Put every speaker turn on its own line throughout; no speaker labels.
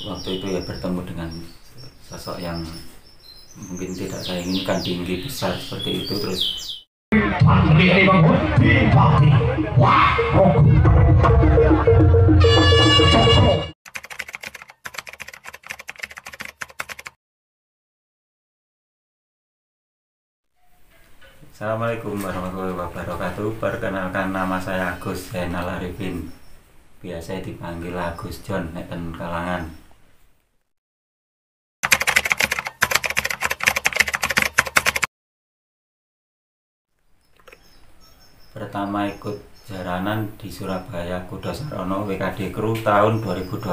waktu itu ya bertemu dengan sosok yang mungkin tidak saya inginkan, tinggi besar seperti itu. Terus Assalamualaikum warahmatullahi wabarakatuh. Perkenalkan, nama saya Agus Zainal Arifin, biasa dipanggil Agus John nek ten kalangan. Pertama ikut jaranan di Surabaya Kuda Sarono WKD Kru tahun 2012,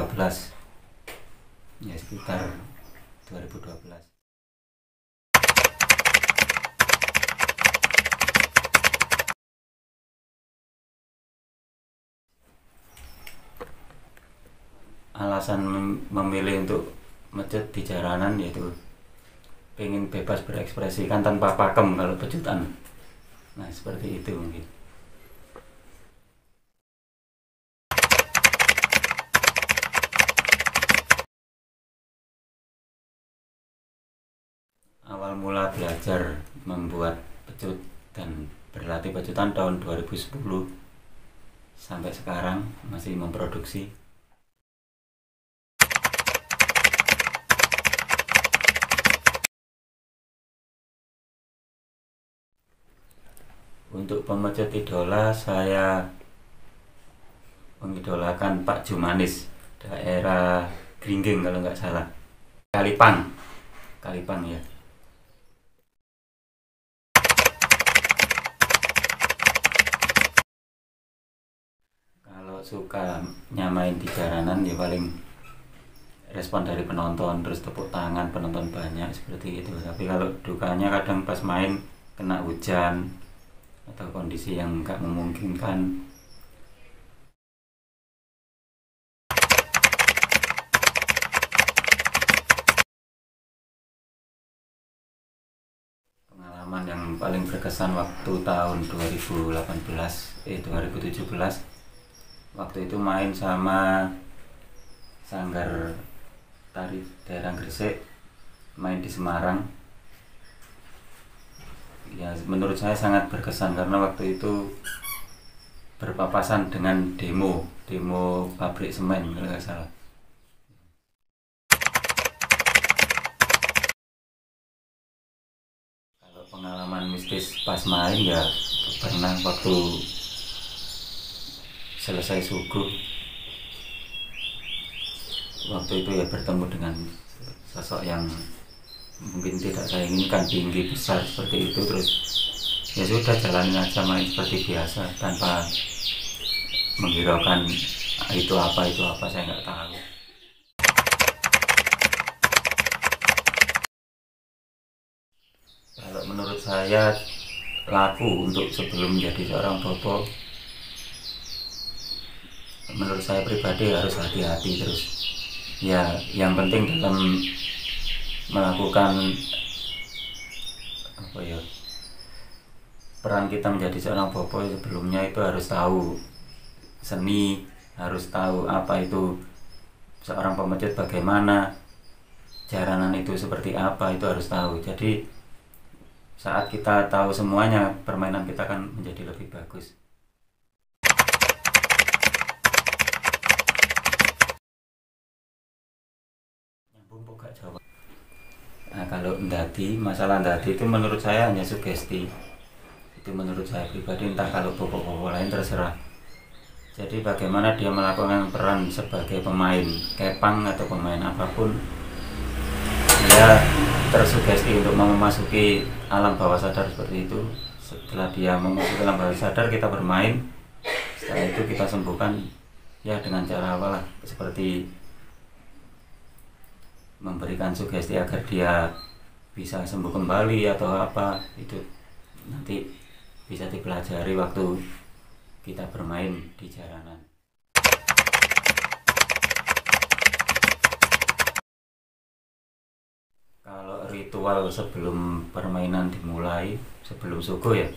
ya sekitar 2012. Alasan memilih untuk mecut di jaranan yaitu pengen bebas berekspresi, kan tanpa pakem kalau pecutan. Nah seperti itu mungkin. Awal mula belajar membuat pecut dan berlatih pecutan tahun 2010 sampai sekarang masih memproduksi. Untuk pemecut idola, saya mengidolakan Pak Jumanis, daerah Gringging kalau nggak salah, Kalipang ya. Kalau suka nyamain di jaranan ya paling respon dari penonton, terus tepuk tangan penonton banyak seperti itu. Tapi kalau dukanya kadang pas main kena hujan atau kondisi yang nggak memungkinkan. Pengalaman yang paling berkesan waktu tahun 2017, waktu itu main sama Sanggar Tari daerah Gresik, main di Semarang. Ya, menurut saya sangat berkesan karena waktu itu berpapasan dengan demo pabrik semen kalau nggak salah. Kalau pengalaman mistis pas main ya pernah waktu selesai suguh, waktu itu ya bertemu dengan sosok yang mungkin tidak saya inginkan, tinggi besar seperti itu. Terus ya sudah, jalanin aja, main seperti biasa tanpa menghiraukan itu apa saya nggak tahu. Kalau menurut saya laku untuk sebelum menjadi seorang bobo, menurut saya pribadi harus hati-hati. Terus ya yang penting dalam melakukan peran kita menjadi seorang bobo sebelumnya itu harus tahu seni, harus tahu apa itu seorang pemecut, bagaimana jaranan itu seperti apa, itu harus tahu. Jadi saat kita tahu semuanya, permainan kita akan menjadi lebih bagus. Nyambung buka Jawa. Nah, kalau masalah ndati itu menurut saya hanya sugesti. Itu menurut saya pribadi, entah kalau bobo-bobo lain terserah. Jadi bagaimana dia melakukan peran sebagai pemain kepang atau pemain apapun, dia tersugesti untuk memasuki alam bawah sadar seperti itu. Setelah dia memasuki alam bawah sadar, kita bermain. Setelah itu kita sembuhkan ya dengan cara apa lah, seperti memberikan sugesti agar dia bisa sembuh kembali atau apa, itu nanti bisa dipelajari waktu kita bermain di jaranan. Kalau ritual sebelum permainan dimulai, sebelum suguh ya,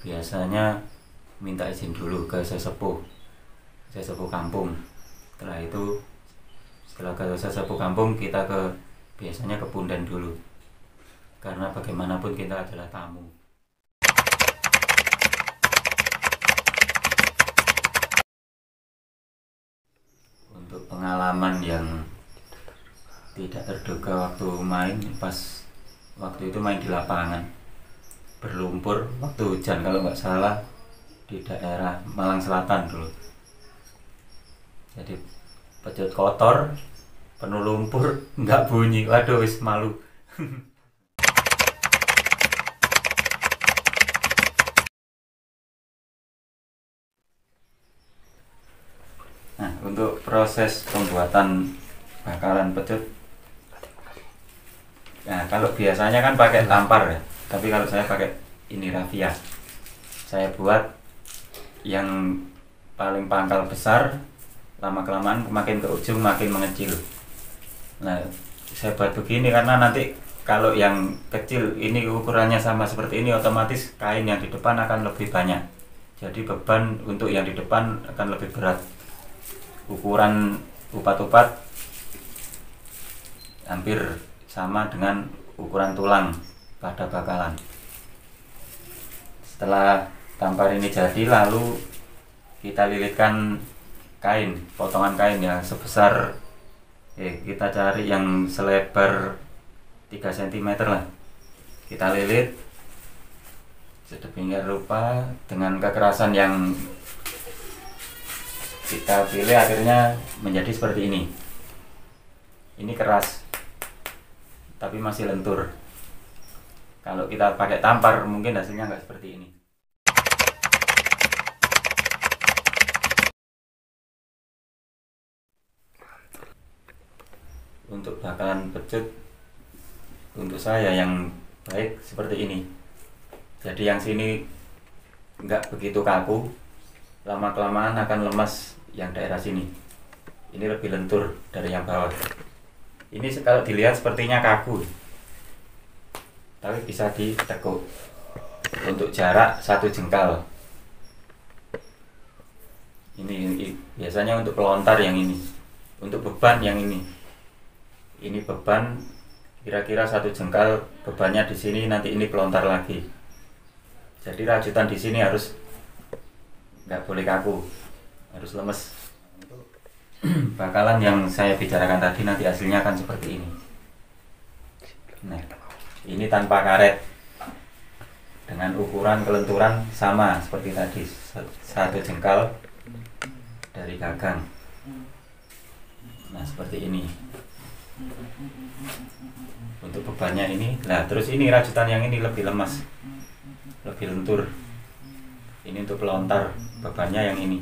biasanya minta izin dulu ke sesepuh kampung. Setelah itu Setelah selesai sapu kampung, kita biasanya ke punden dulu, karena bagaimanapun kita adalah tamu. Untuk pengalaman yang tidak terduga waktu main, waktu itu main di lapangan berlumpur waktu hujan, kalau nggak salah di daerah Malang Selatan dulu. Jadi pecut kotor, penuh lumpur, nggak bunyi, waduh wis malu. Nah, untuk proses pembuatan bakalan pecut, nah kalau biasanya kan pakai tampar ya, tapi kalau saya pakai ini raffia. Saya buat yang paling pangkal besar, lama kelamaan makin ke ujung makin mengecil. Nah, saya buat begini karena nanti kalau yang kecil ini ukurannya sama seperti ini, otomatis kain yang di depan akan lebih banyak. Jadi beban untuk yang di depan akan lebih berat. Ukuran upat-upat hampir sama dengan ukuran tulang pada bakalan. Setelah tampar ini jadi, lalu kita lilitkan kain, potongan kain yang sebesar, kita cari yang selebar 3 cm lah. Kita lilit sedemikian rupa dengan kekerasan yang kita pilih, akhirnya menjadi seperti ini. Ini keras tapi masih lentur. Kalau kita pakai tampar mungkin hasilnya nggak seperti ini. Untuk bakalan pecut, untuk saya yang baik seperti ini. Jadi yang sini nggak begitu kaku, lama kelamaan akan lemas yang daerah sini. Ini lebih lentur dari yang bawah. Ini kalau dilihat sepertinya kaku, tapi bisa ditekuk. Untuk jarak 1 jengkal. Ini biasanya untuk pelontar yang ini. Untuk beban yang ini. Ini beban kira-kira 1 jengkal, bebannya di sini, nanti ini pelontar lagi. Jadi rajutan di sini harus nggak boleh kaku, harus lemes. Bakalan yang saya bicarakan tadi nanti hasilnya akan seperti ini. Nah, ini tanpa karet, dengan ukuran kelenturan sama seperti tadi, 1 jengkal dari gagang. Nah, seperti ini. Untuk bebannya ini, nah terus ini rajutan yang ini lebih lemas, lebih lentur. Ini untuk pelontar, bebannya yang ini.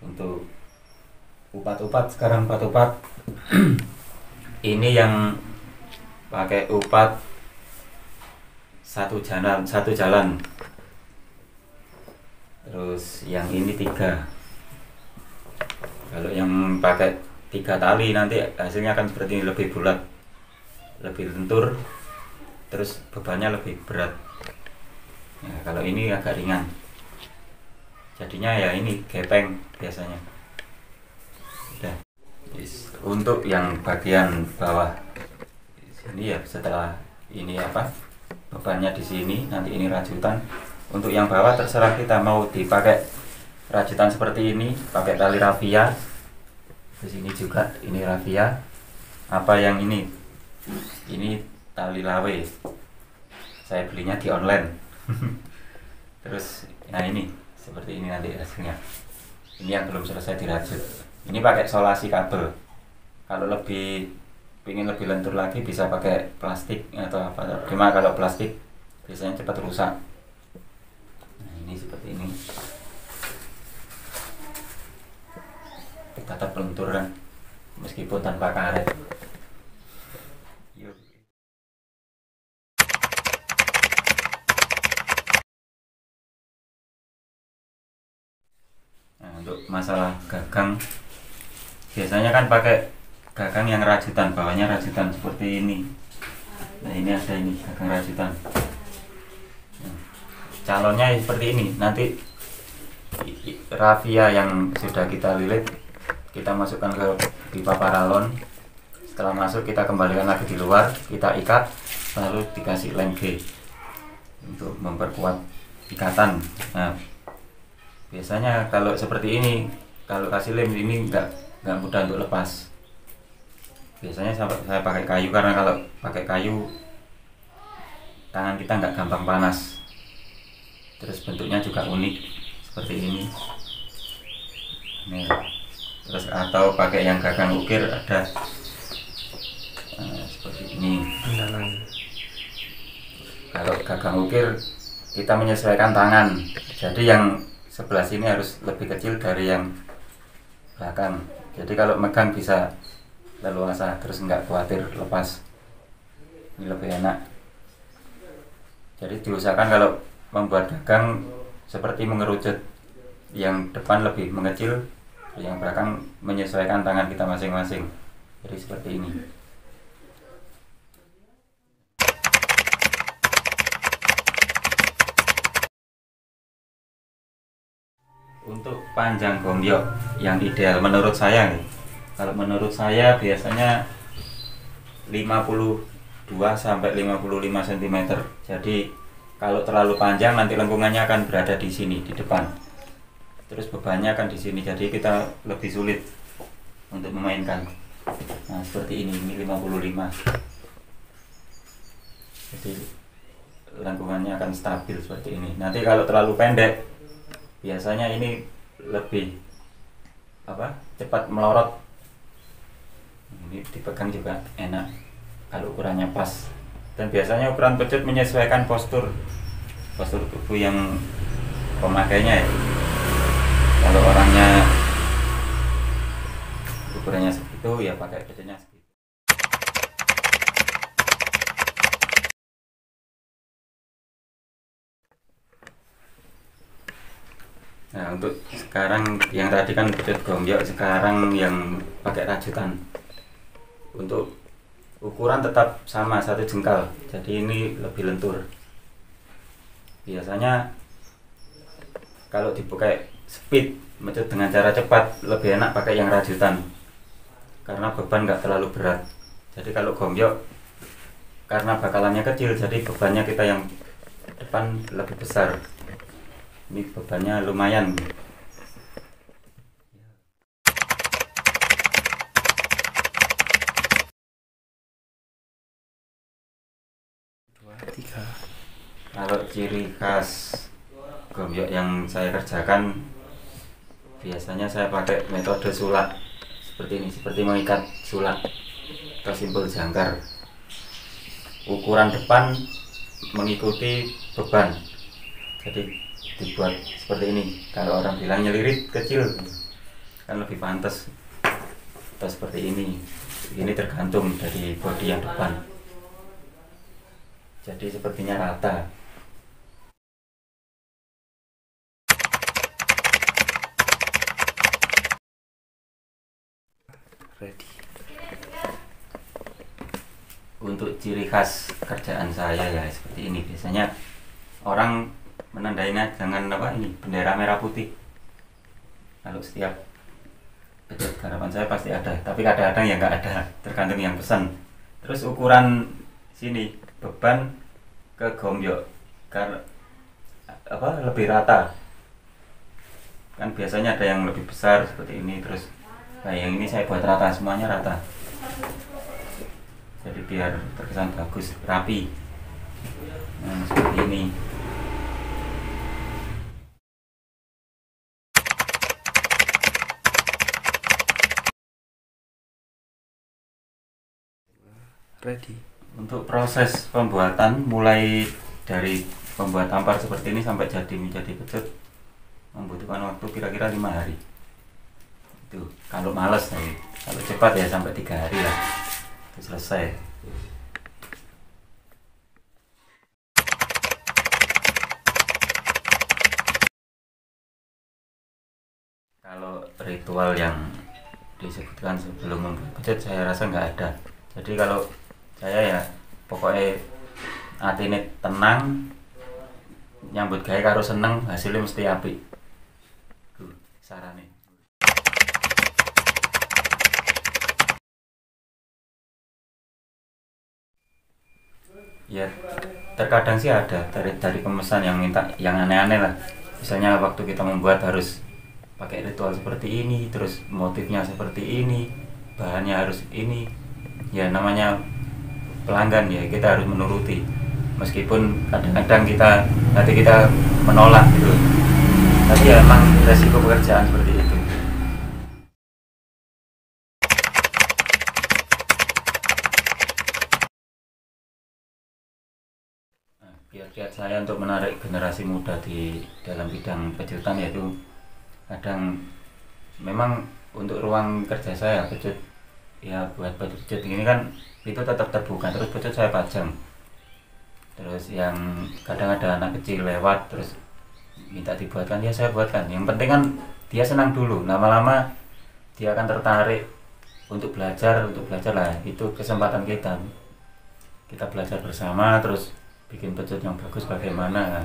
Untuk upat-upat, sekarang upat-upat ini yang pakai upat satu jalan, terus yang ini 3. Kalau yang pakai 3 tali nanti hasilnya akan seperti ini, lebih bulat, lebih lentur, terus bebannya lebih berat. Nah, kalau ini agak ringan, jadinya ya ini gepeng biasanya. Udah. Untuk yang bagian bawah ini ya, setelah ini bebannya di sini, nanti ini rajutan. Untuk yang bawah terserah kita mau dipakai rajutan seperti ini, pakai tali raffia. Di sini juga ini raffia. Apa yang ini? Ini tali lawe. Saya belinya di online. Terus nah ini seperti ini nanti hasilnya. Ini yang belum selesai dirajut. Ini pakai solasi kabel. Kalau ingin lebih lentur lagi bisa pakai plastik atau apa. Cuma kalau plastik biasanya cepat rusak. Nah, ini seperti ini. Tetap lentur kan, meskipun tanpa karet. Nah, untuk masalah gagang, biasanya kan pakai gagang yang rajutan, bawahnya rajutan seperti ini. Nah, ini ada ini gagang rajutan. Nah, calonnya seperti ini. Nanti raffia yang sudah kita lilit kita masukkan ke pipa paralon. Setelah masuk kita kembalikan lagi di luar, kita ikat, lalu dikasih lem G untuk memperkuat ikatan. Nah, biasanya kalau seperti ini, kalau kasih lem ini nggak mudah untuk lepas. Biasanya saya pakai kayu, karena kalau pakai kayu tangan kita nggak gampang panas. Terus bentuknya juga unik seperti ini. Nih. Terus atau pakai yang gagang ukir ada seperti ini. Kalau gagang ukir kita menyesuaikan tangan, jadi yang sebelah sini harus lebih kecil dari yang belakang. Jadi kalau megang bisa leluasa, terus nggak khawatir lepas. Ini lebih enak. Jadi diusahakan kalau membuat gagang seperti mengerucut, yang depan lebih mengecil, yang belakang menyesuaikan tangan kita masing-masing. Jadi seperti ini. Untuk panjang gombyok yang ideal menurut saya, kalau menurut saya biasanya 52 sampai 55 cm. Jadi kalau terlalu panjang nanti lengkungannya akan berada di sini, di depan. Terus bebannya akan di sini, jadi kita lebih sulit untuk memainkan. Nah seperti ini 55. Jadi lengkungannya akan stabil seperti ini. Nanti kalau terlalu pendek, biasanya ini lebih cepat melorot. Ini dipegang juga enak kalau ukurannya pas. Dan biasanya ukuran pecut menyesuaikan postur tubuh yang pemakainya ya. Kalau orangnya ukurannya segitu ya pakai pecutnya segitu. Nah untuk sekarang yang tadi kan pecut gombyok, sekarang yang pakai rajutan. Untuk ukuran tetap sama 1 jengkal, jadi ini lebih lentur. Biasanya kalau dipakai speed mecut dengan cara cepat lebih enak pakai yang rajutan, karena beban nggak terlalu berat. Jadi kalau gombyok karena bakalannya kecil, jadi bebannya kita yang depan lebih besar. Ini bebannya lumayan. Kalau ciri khas gombyok yang saya kerjakan, biasanya saya pakai metode sulak seperti ini, seperti mengikat sulak atau simpul jangkar. Ukuran depan mengikuti beban, jadi dibuat seperti ini. Kalau orang bilang nyelirit kecil, kan lebih pantas. Atau seperti ini tergantung dari bodi yang depan. Jadi sepertinya rata. Ready. Untuk ciri khas kerjaan saya ya seperti ini. Biasanya orang menandainya dengan bendera merah putih. Kalau setiap pecut garapan saya pasti ada, tapi kadang-kadang ya nggak ada, tergantung yang pesan. Terus ukuran sini beban ke gombyok lebih rata. Kan biasanya ada yang lebih besar seperti ini, terus yang ini saya buat rata, semuanya rata. Jadi biar terkesan bagus, rapi. Nah, seperti ini. Ready. Untuk proses pembuatan mulai dari pembuat tampar seperti ini sampai jadi menjadi pecut membutuhkan waktu kira-kira 5 hari. Itu kalau males nih, kalau cepat ya sampai 3 hari lah itu selesai. Kalau ritual yang disebutkan sebelum membuat pecut saya rasa nggak ada. Jadi kalau saya ya pokoknya atine tenang, nyambut gawe karo seneng, hasilnya mesti apik. Sarane. Ya terkadang sih ada dari pemesan yang minta yang aneh-aneh lah, misalnya waktu kita membuat harus pakai ritual seperti ini, terus motifnya seperti ini, bahannya harus ini. Ya namanya pelanggan, ya kita harus menuruti meskipun kadang-kadang nanti kita menolak gitu, tapi ya emang resiko pekerjaan seperti itu. Nah, kiat-kiat saya untuk menarik generasi muda di dalam bidang pejutan yaitu kadang memang untuk ruang kerja saya pecut, ya buat pecut ini kan itu tetap terbuka, terus pecut saya pajang, terus yang kadang ada anak kecil lewat terus minta dibuatkan, ya saya buatkan. Yang penting kan dia senang dulu, lama-lama dia akan tertarik untuk belajar lah. Itu kesempatan kita belajar bersama, terus bikin pecut yang bagus bagaimana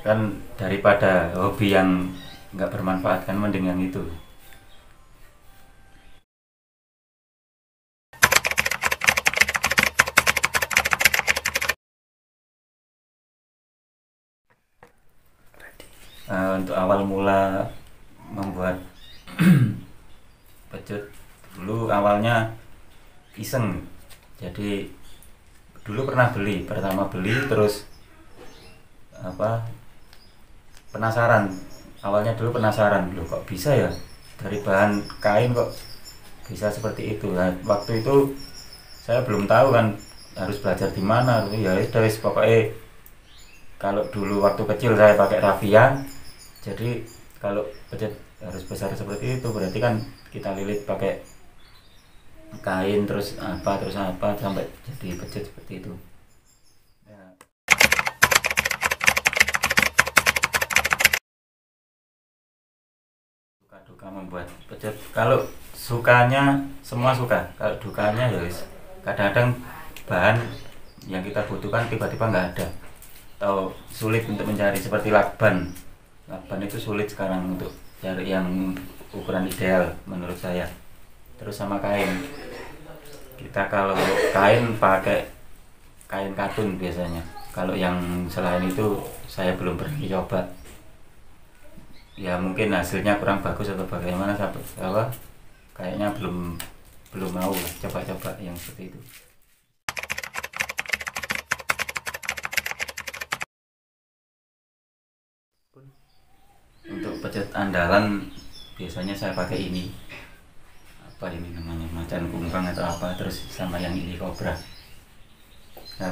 kan, daripada hobi yang nggak bermanfaat kan, mending yang itu. Untuk awal mula membuat pecut, dulu awalnya iseng, jadi dulu pertama beli terus apa, penasaran. Awalnya dulu penasaran, loh kok bisa ya dari bahan kain kok bisa seperti itu. Nah, waktu itu saya belum tahu kan harus belajar di mana. Ya wis pokoknya, kalau dulu waktu kecil saya pakai rafia, jadi kalau pecut harus besar seperti itu berarti kan kita lilit pakai kain terus apa sampai jadi pecut seperti itu. Ya, suka duka membuat pecut, kalau sukanya semua suka, kalau dukanya ya wis kadang-kadang bahan yang kita butuhkan tiba-tiba nggak ada, atau sulit untuk mencari, seperti lakban. Lakban itu sulit sekarang untuk cari yang ukuran ideal menurut saya. Terus sama kain, kita kalau kain pakai kain katun biasanya. Kalau yang selain itu saya belum pernah coba, ya mungkin hasilnya kurang bagus atau bagaimana, apa kayaknya belum belum mau coba-coba yang seperti itu. Untuk pecut andalan biasanya saya pakai ini, apa ini namanya, macan kungkang atau apa, terus sama yang ini kobra. Nah,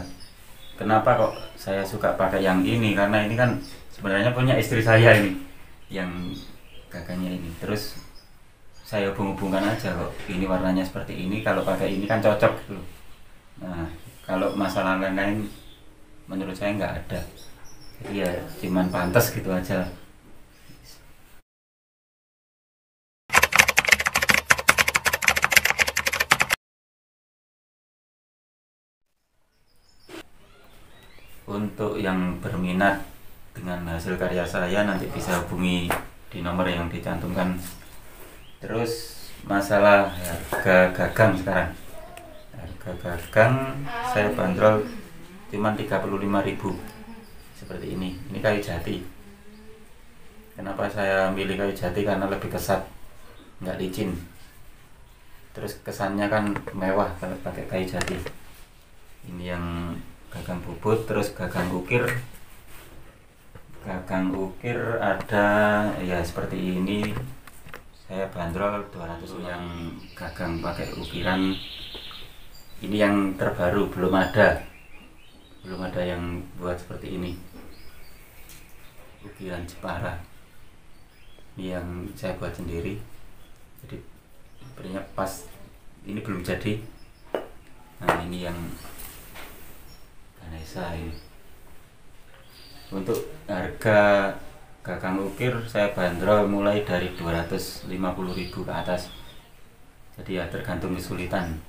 kenapa kok saya suka pakai yang ini, karena ini kan sebenarnya punya istri saya ini yang gagangnya ini, terus saya hubung-hubungkan aja kok ini warnanya seperti ini, kalau pakai ini kan cocok gitu. Nah, kalau masalah lain-lain menurut saya nggak ada, jadi ya cuman pantas gitu aja. Untuk yang berminat dengan hasil karya saya nanti bisa hubungi di nomor yang dicantumkan. Terus masalah harga gagang sekarang, harga gagang saya bandrol cuma 35.000 seperti ini kayu jati. Kenapa saya milih kayu jati, karena lebih kesat, nggak licin, terus kesannya kan mewah kalau pakai kayu jati. Ini yang gagang bubut. Terus gagang ukir ada ya seperti ini, saya bandrol 200. Yang gagang pakai ukiran ini yang terbaru, belum ada yang buat seperti ini, ukiran Jepara. Ini yang saya buat sendiri, jadi sebenarnya pas, ini belum jadi. Nah, ini yang Ganesha ini. Untuk harga gagang ukir saya bandrol mulai dari 250.000 ke atas, jadi ya tergantung kesulitan.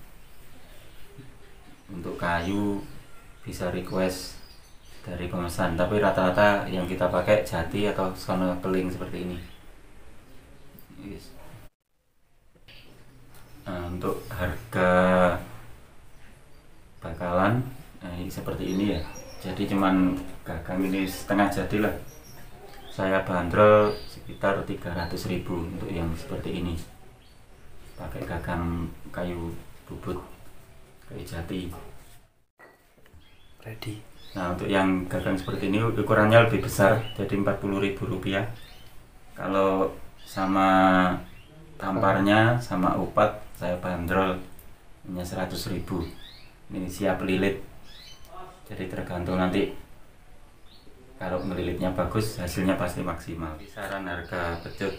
Untuk kayu bisa request dari pemesan, tapi rata-rata yang kita pakai jati atau sono keling seperti ini. Yes. Nah, untuk harga bakalan, nah seperti ini ya. Jadi cuman gagang ini setengah jadi lah. Saya bandrol sekitar 300.000 untuk yang seperti ini. Pakai gagang kayu bubut, kayu jati.
Ready.
Nah, untuk yang gagang seperti ini ukurannya lebih besar, jadi Rp40.000. Kalau sama tamparnya sama upat saya bandrol hanya 100.000. Ini siap lilit. Jadi tergantung nanti kalau melilitnya bagus hasilnya pasti maksimal. Kisaran harga pecut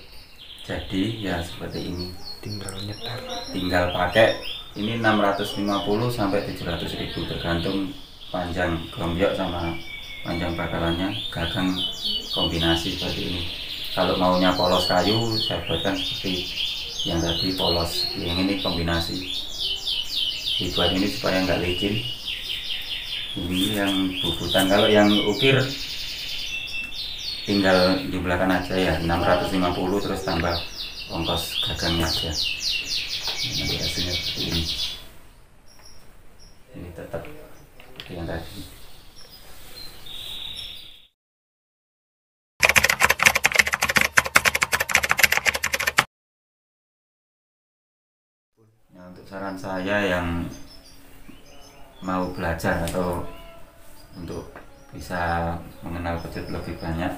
jadi ya seperti ini.
Tinggal nyetar.
Tinggal pakai ini 650 sampai 700.000 tergantung panjang gombyok sama panjang bakalannya. Gagang kombinasi seperti ini. Kalau maunya polos kayu saya buatkan seperti yang tadi polos, yang ini kombinasi. Dibuat ini supaya nggak licin. Ini yang bubutan. Kalau yang ukir tinggal jumlahkan aja ya 650 terus tambah ongkos gagangnya aja. Nanti hasilnya seperti ini. Ini tetap seperti yang tadi. Nah, untuk saran saya yang mau belajar atau untuk bisa mengenal pecut lebih banyak,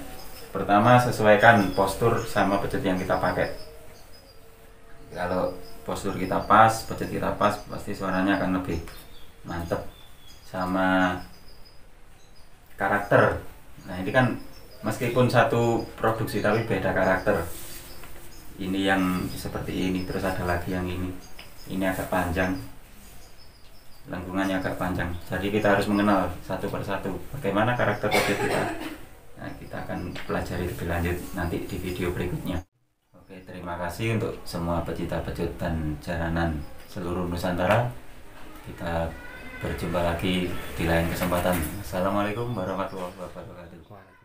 pertama sesuaikan postur sama pecut yang kita pakai. Kalau postur kita pas, pecut kita pas, pasti suaranya akan lebih mantep. Sama karakter. Nah, ini kan meskipun satu produksi tapi beda karakter. Ini yang seperti ini, terus ada lagi yang ini. Ini agak panjang, lengkungannya agak panjang. Jadi kita harus mengenal satu persatu bagaimana karakter pecut kita. Nah, kita akan pelajari lebih lanjut nanti di video berikutnya. Oke, terima kasih untuk semua pecinta pecut dan jaranan seluruh Nusantara. Kita berjumpa lagi di lain kesempatan. Assalamualaikum warahmatullahi wabarakatuh.